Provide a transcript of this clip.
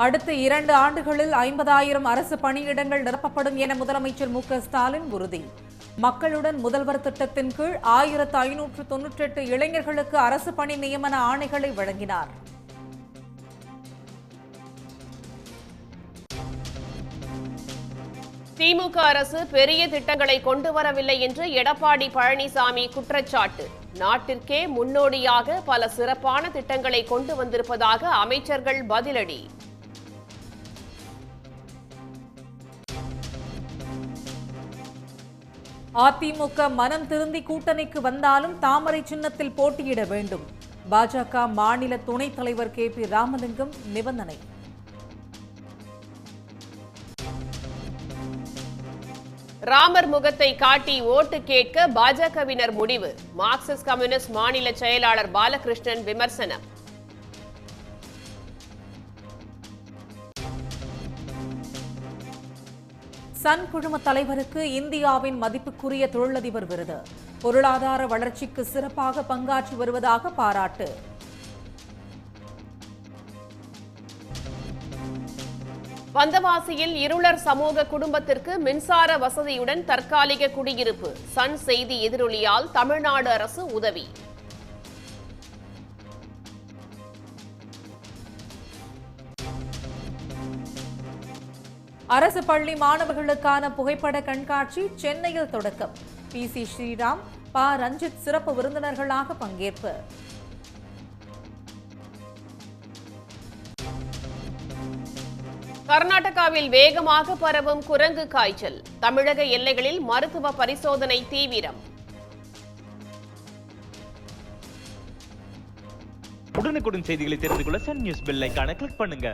அடுத்த 2 ஆண்டுகளில் 50,000 அரசு பணியிடங்கள் நிரப்பப்படும் என முதலமைச்சர் மு.க.ஸ்டாலின் உறுதி. மக்களுடன் முதல்வர் திட்டத்தின் கீழ் 1598 இளைஞர்களுக்கு அரசு பணி நியமன ஆணைகளை வழங்கினார். திமுக அரசு பெரிய திட்டங்களை கொண்டு வரவில்லை என்று எடப்பாடி பழனிசாமி குற்றச்சாட்டு. நாட்டிற்கே முன்னோடியாக பல சிறப்பான திட்டங்களை கொண்டு வந்திருப்பதாக அமைச்சர்கள் பதிலடி. அதிமுக மனம் திருந்தி கூட்டணிக்கு வந்தாலும் தாமரை சின்னத்தில் போட்டியிட வேண்டும். பாஜக மாநில துணைத் தலைவர் கே.பி. ராமலிங்கம் நிபந்தனை. ராமர் முகத்தை காட்டி ஓட்டு கேட்க பாஜகவினர் முடிவு. மார்க்சிஸ்ட் கம்யூனிஸ்ட் மாநில செயலாளர் பாலகிருஷ்ணன் விமர்சனம். சன் குழும தலைவருக்கு இந்தியாவின் மதிப்புக்குரிய தொழிலதிபர் விருது. பொருளாதார வளர்ச்சிக்கு சிறப்பாக பங்காற்றி வருவதாக பாராட்டு. வந்தவாசியில் இருளர் சமூக குடும்பத்திற்கு மின்சார வசதியுடன் தற்காலிக குடியிருப்பு. சன் செய்தி எதிரொலியால் தமிழ்நாடு அரசு உதவி. அரசு பள்ளி மாணவர்களுக்கான புகைப்பட கண்காட்சி சென்னையில் தொடக்கம். பி.சி. ஸ்ரீராம், ப. ரஞ்சித் சிறப்பு விருந்தினர்களாக பங்கேற்பு. கர்நாடகாவில் வேகமாக பரவும் குரங்கு காய்ச்சல். தமிழக எல்லைகளில் மருத்துவ பரிசோதனை தீவிரம். உடனுக்குடன் செய்திகளை தெரிந்து கொள்ள சன் நியூஸ் பெல் ஐகானை கிளிக் பண்ணுங்க.